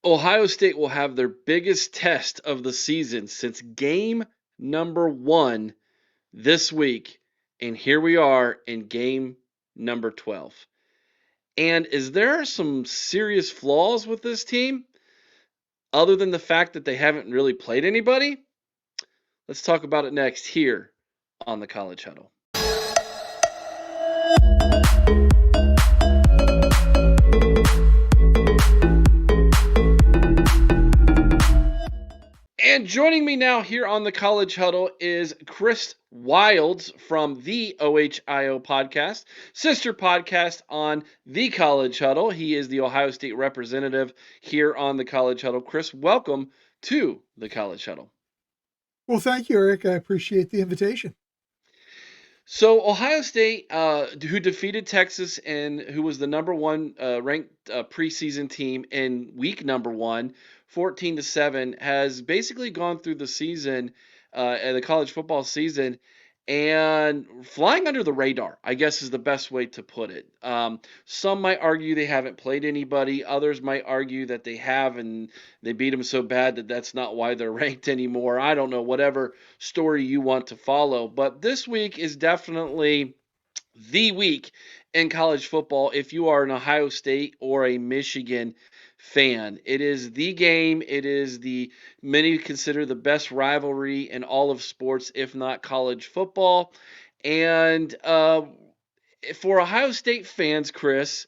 Ohio State will have their biggest test of the season since game number 1 this week. And here we are in game number 12. And is there some serious flaws with this team other than the fact that they haven't really played anybody? Let's talk about it next here on the College Huddle. And joining me now here on the College Huddle is Chris Wilds from the OHIO podcast, sister podcast on the College Huddle. He is the Ohio State representative here on the College Huddle. Chris, welcome to the College Huddle. Well, thank you, Eric. I appreciate the invitation. So Ohio State, who defeated Texas and who was the number one ranked preseason team in week number 1, 14-7, has basically gone through the season, the college football season, and flying under the radar, I guess is the best way to put it. Some might argue they haven't played anybody. Others might argue that they have and they beat them so bad that that's not why they're ranked anymore. I don't know, whatever story you want to follow. But this week is definitely the week in college football if you are an Ohio State or a Michigan fan. It is the game. It is the many consider the best rivalry in all of sports, if not college football. And for Ohio State fans, Chris,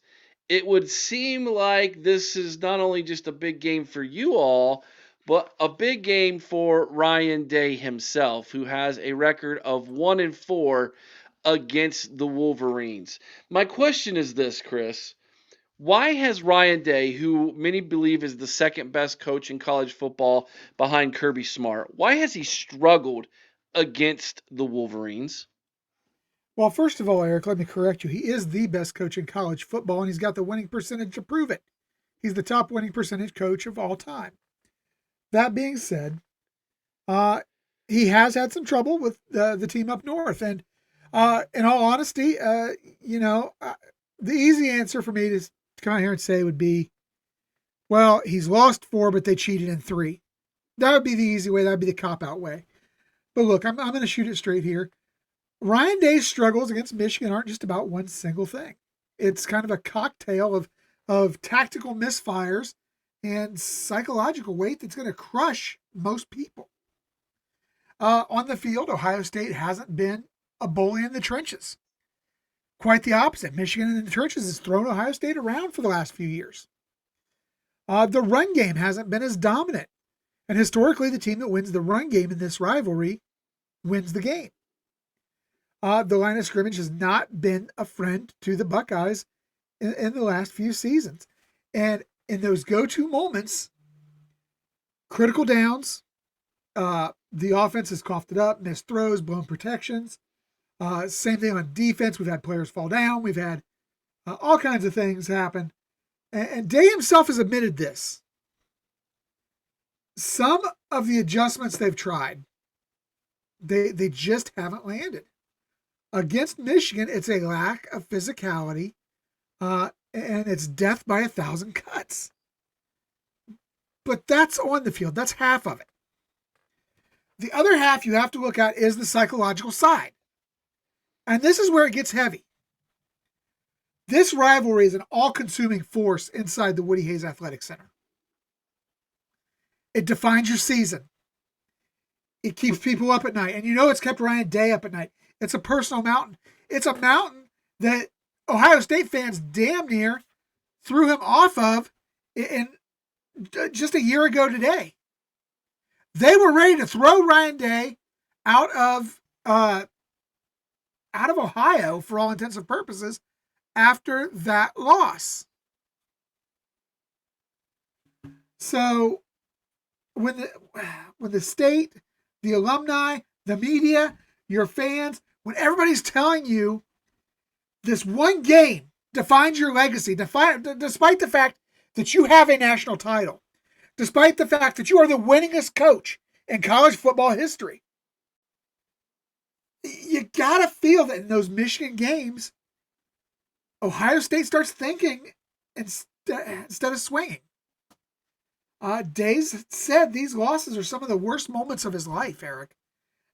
it would seem like this is not only just a big game for you all, but a big game for Ryan Day himself, who has a record of 1-4 against the Wolverines. My question is this, Chris. Why has Ryan Day, who many believe is the second best coach in college football behind Kirby Smart, why has he struggled against the Wolverines? Well, first of all, Eric, let me correct you. He is the best coach in college football, and he's got the winning percentage to prove it. He's the top winning percentage coach of all time. That being said, he has had some trouble with the team up north. And in all honesty, the easy answer for me to come out here and say would be, well, he's lost 4, but they cheated in 3. That would be the easy way. That would be the cop-out way. But look, I'm going to shoot it straight here. Ryan Day's struggles against Michigan aren't just about one single thing. It's kind of a cocktail of tactical misfires and psychological weight that's going to crush most people. On the field, Ohio State hasn't been a bully in the trenches. Quite the opposite. Michigan in the trenches has thrown Ohio State around for the last few years. The run game hasn't been as dominant. And historically, the team that wins the run game in this rivalry wins the game. The line of scrimmage has not been a friend to the Buckeyes in the last few seasons. And in those go-to moments, critical downs, the offense has coughed it up, missed throws, blown protections. Same thing on defense. We've had players fall down. We've had all kinds of things happen. And Day himself has admitted this. Some of the adjustments they've tried, they just haven't landed. Against Michigan, it's a lack of physicality, and it's death by 1,000 cuts. But that's on the field. That's half of it. The other half you have to look at is the psychological side. And this is where it gets heavy. This rivalry is an all-consuming force inside the Woody Hayes Athletic Center. It defines your season. It keeps people up at night. And you know it's kept Ryan Day up at night. It's a personal mountain. It's a mountain that Ohio State fans damn near threw him off of in just a year ago today. They were ready to throw Ryan Day out of Ohio for all intents and purposes after that loss. So when the state, the alumni, the media, your fans, when everybody's telling you this one game defines your legacy, despite the fact that you have a national title, despite the fact that you are the winningest coach in college football history, you got to feel that in those Michigan games, Ohio State starts thinking instead of swinging. Days said these losses are some of the worst moments of his life, Eric.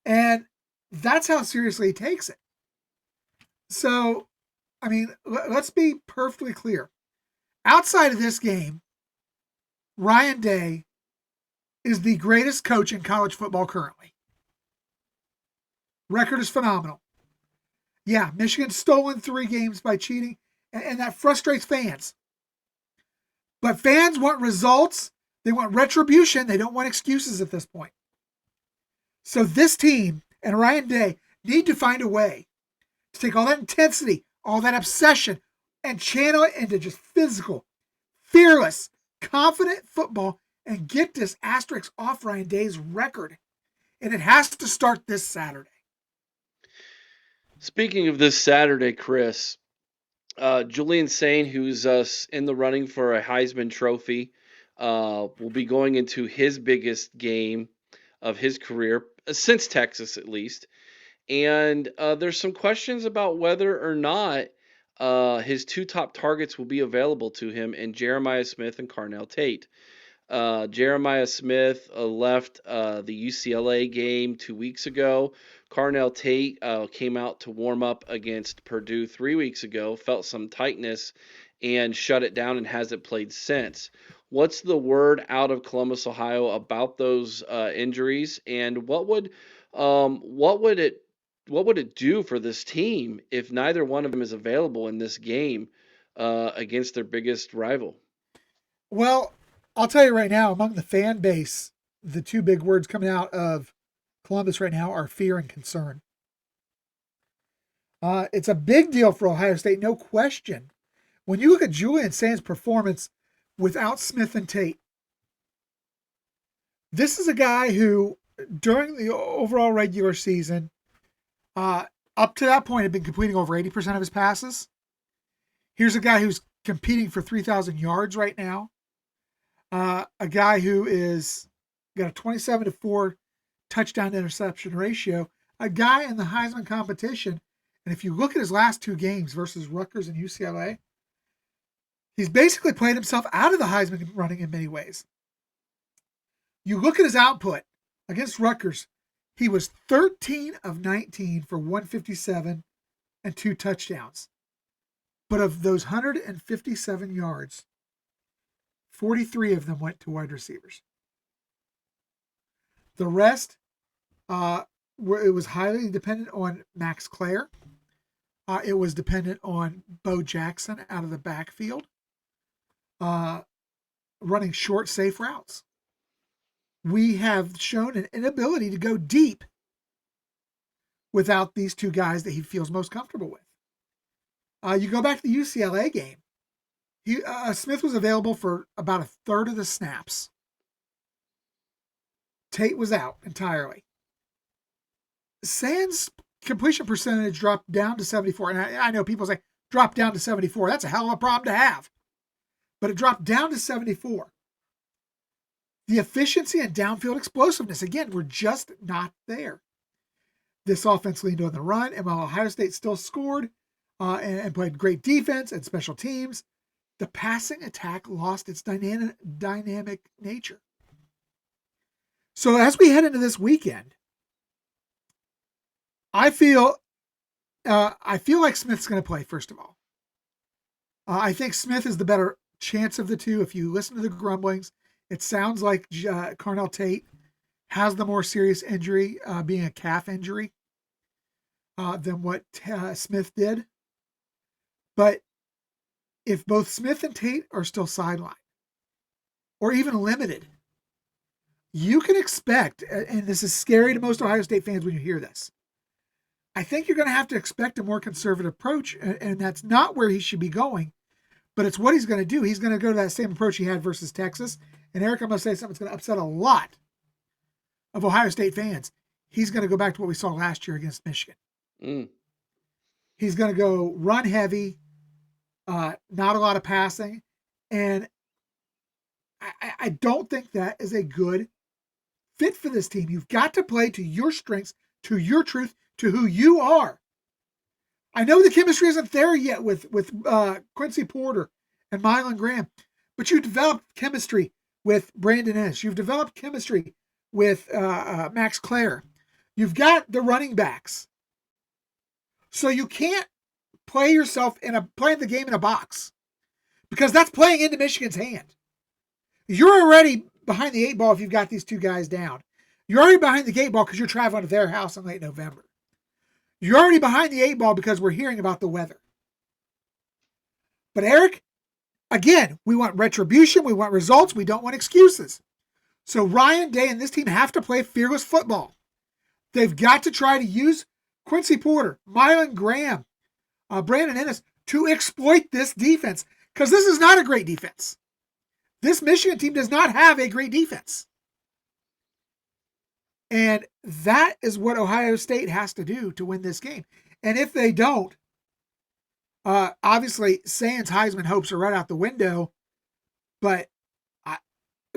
And that's how seriously he takes it. So, I mean, let's be perfectly clear. Outside of this game, Ryan Day is the greatest coach in college football currently. Record is phenomenal. Yeah, Michigan's stolen 3 games by cheating, and that frustrates fans. But fans want results. They want retribution. They don't want excuses at this point. So this team and Ryan Day need to find a way to take all that intensity, all that obsession, and channel it into just physical, fearless, confident football and get this asterisk off Ryan Day's record. And it has to start this Saturday. Speaking of this Saturday, Chris, Julian Sain, who's in the running for a Heisman Trophy, will be going into his biggest game of his career, since Texas at least. And there's some questions about whether or not his 2 top targets will be available to him in Jeremiah Smith and Carnell Tate. Jeremiah Smith left the UCLA game 2 weeks ago. Carnell Tate came out to warm up against Purdue 3 weeks ago, felt some tightness, and shut it down and hasn't played since. What's the word out of Columbus, Ohio about those injuries, and what would it do for this team if neither one of them is available in this game against their biggest rival? Well, I'll tell you right now, among the fan base, the 2 big words coming out of Columbus right now are fear and concern. It's a big deal for Ohio State, no question. When you look at Julian Sain's performance without Smith and Tate, this is a guy who, during the overall regular season, up to that point, had been completing over 80% of his passes. Here's a guy who's competing for 3,000 yards right now. A guy who is got a 27-4 touchdown to interception ratio. A guy in the Heisman competition. And if you look at his last 2 games versus Rutgers and UCLA, he's basically played himself out of the Heisman running in many ways. You look at his output against Rutgers, he was 13 of 19 for 157 and 2 touchdowns. But of those 157 yards, 43 of them went to wide receivers. The rest, it was highly dependent on Max Clare. It was dependent on Bo Jackson out of the backfield, running short, safe routes. We have shown an inability to go deep without these 2 guys that he feels most comfortable with. You go back to the UCLA game. Smith was available for about a third of the snaps. Tate was out entirely. Sain's completion percentage dropped down to 74. And I know people say, drop down to 74. That's a hell of a problem to have. But it dropped down to 74. The efficiency and downfield explosiveness, again, were just not there. This offense leaned on the run, and while Ohio State still scored and played great defense and special teams, the passing attack lost its dynamic nature. So as we head into this weekend, I feel like Smith's going to play, first of all. I think Smith is the better chance of the 2. If you listen to the grumblings, it sounds like Carnell Tate has the more serious injury, being a calf injury, than what Smith did. But if both Smith and Tate are still sidelined or even limited, you can expect, and this is scary to most Ohio State fans when you hear this, I think you're going to have to expect a more conservative approach, and that's not where he should be going, but it's what he's going to do. He's going to go to that same approach he had versus Texas. And Eric, I'm going to say something that's going to upset a lot of Ohio State fans. He's going to go back to what we saw last year against Michigan. He's going to go run heavy, not a lot of passing. And I don't think that is a good fit for this team. You've got to play to your strengths, to your truth, to who you are. I know the chemistry isn't there yet with Quincy Porter and Mylan Graham, but you developed chemistry with Brandon Ennis. You've developed chemistry with Max Clare. You've got the running backs. So you can't play the game in a box, because that's playing into Michigan's hand. You're already behind the 8 ball if you've got these 2 guys down. You're already behind the 8 ball because you're traveling to their house in late November. You're already behind the 8 ball because we're hearing about the weather. But Eric, again, we want retribution, we want results, we don't want excuses. So Ryan Day and this team have to play fearless football. They've got to try to use Quincy Porter, Mylan Graham, Brandon Ennis to exploit this defense, because this is not a great defense. This Michigan team does not have a great defense. And that is what Ohio State has to do to win this game. And if they don't, obviously Sands' Heisman hopes are right out the window. But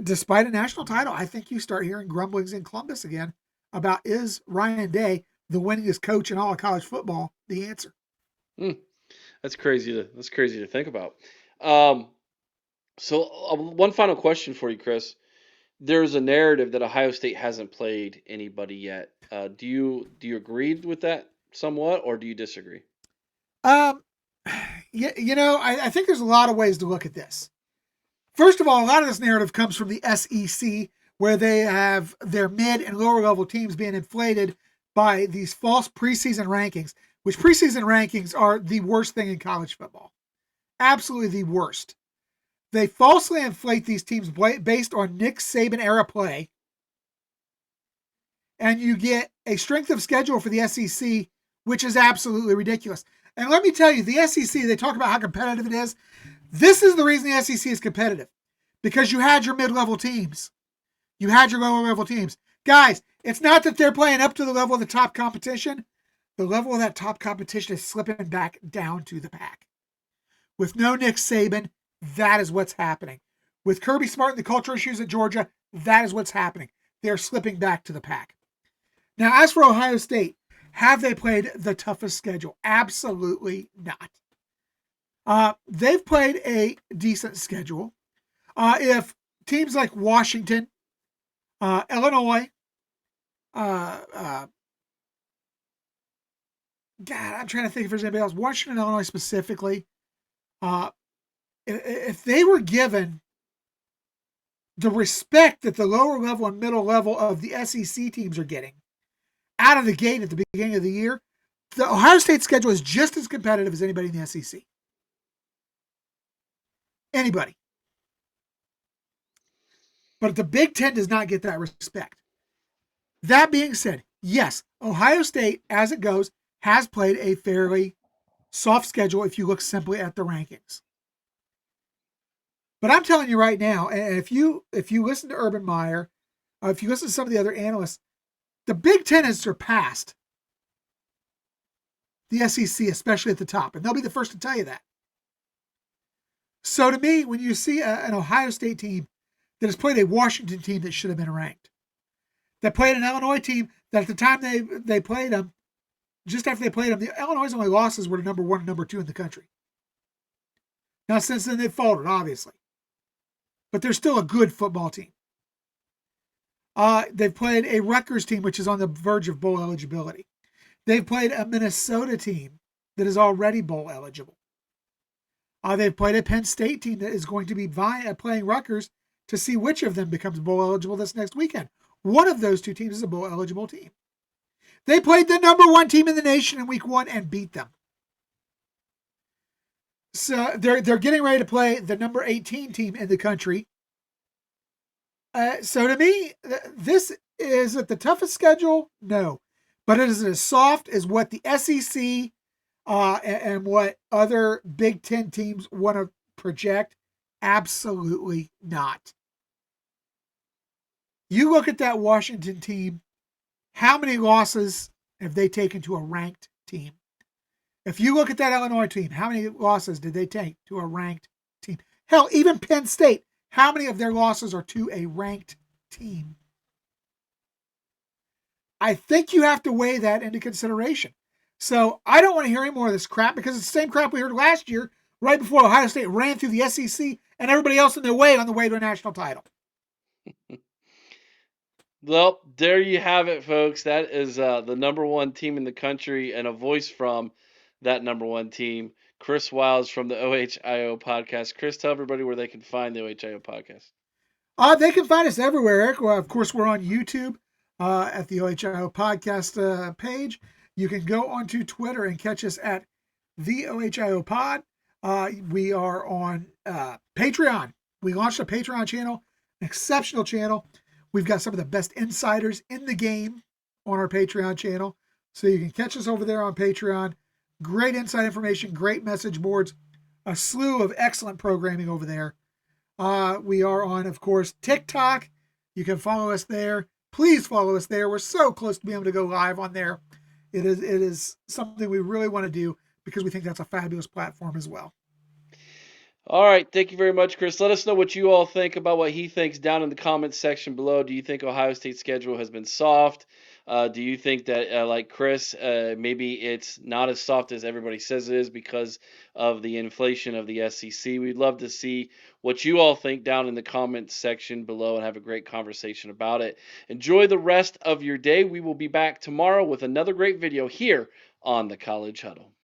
despite a national title, I think you start hearing grumblings in Columbus again about, is Ryan Day, the winningest coach in all of college football, the answer? That's crazy to think about. So one final question for you, Chris. There's a narrative that Ohio State hasn't played anybody yet. Do you agree with that somewhat, or do you disagree? I think there's a lot of ways to look at this. First of all, a lot of this narrative comes from the SEC, where they have their mid and lower level teams being inflated by these false preseason rankings, which preseason rankings are the worst thing in college football. Absolutely the worst. They falsely inflate these teams based on Nick Saban era play. And you get a strength of schedule for the SEC, which is absolutely ridiculous. And let me tell you, the SEC, they talk about how competitive it is. This is the reason the SEC is competitive. Because you had your mid-level teams. You had your lower-level teams. Guys, it's not that they're playing up to the level of the top competition. The level of that top competition is slipping back down to the pack. With no Nick Saban, that is what's happening. With Kirby Smart and the culture issues at Georgia, that is what's happening. They're slipping back to the pack. Now, as for Ohio State, have they played the toughest schedule? Absolutely not. They've played a decent schedule. If teams like Washington, Illinois, God, I'm trying to think if there's anybody else. Washington, Illinois specifically. If they were given the respect that the lower level and middle level of the SEC teams are getting out of the gate at the beginning of the year, the Ohio State schedule is just as competitive as anybody in the SEC. Anybody. But the Big Ten does not get that respect. That being said, yes, Ohio State, as it goes, has played a fairly soft schedule if you look simply at the rankings. But I'm telling you right now, and if you listen to Urban Meyer, if you listen to some of the other analysts, the Big Ten has surpassed the SEC, especially at the top. And they'll be the first to tell you that. So to me, when you see an Ohio State team that has played a Washington team that should have been ranked, that played an Illinois team that at the time they played them, just after they played them, the Illinois' only losses were to number 1 and number 2 in the country. Now, since then, they've faltered, obviously. But they're still a good football team. They've played a Rutgers team, which is on the verge of bowl eligibility. They've played a Minnesota team that is already bowl eligible. They've played a Penn State team that is going to be playing Rutgers to see which of them becomes bowl eligible this next weekend. One of those two teams is a bowl eligible team. They played the number 1 team in the nation in week 1 and beat them. So they're getting ready to play the number 18 team in the country. So to me, this is it the toughest schedule? No. But it is as soft as what the SEC and what other Big Ten teams want to project? Absolutely not. You look at that Washington team, how many losses have they taken to a ranked team? If you look at that Illinois team, how many losses did they take to a ranked team? Hell, even Penn State, how many of their losses are to a ranked team? I think you have to weigh that into consideration. So I don't want to hear any more of this crap, because it's the same crap we heard last year, right before Ohio State ran through the SEC and everybody else in their way on the way to a national title. Well, there you have it, folks. That is the number one team in the country and a voice from that number one team, Chris Wiles from the OHIO podcast. Chris, tell everybody where they can find the OHIO podcast. They can find us everywhere, Eric. Well, of course, we're on YouTube at the OHIO podcast page. You can go onto Twitter and catch us at the OHIO pod. We are on Patreon. We launched a Patreon channel, an exceptional channel. We've got some of the best insiders in the game on our Patreon channel. So you can catch us over there on Patreon. Great inside information, great message boards, a slew of excellent programming over there. We are on, of course, TikTok. You can follow us there. Please follow us there. We're so close to being able to go live on there. It is something we really want to do because we think that's a fabulous platform as well. All right. Thank you very much, Chris. Let us know what you all think about what he thinks down in the comments section below. Do you think Ohio State's schedule has been soft? Do you think that, like Chris, maybe it's not as soft as everybody says it is because of the inflation of the SEC? We'd love to see what you all think down in the comments section below and have a great conversation about it. Enjoy the rest of your day. We will be back tomorrow with another great video here on the College Huddle.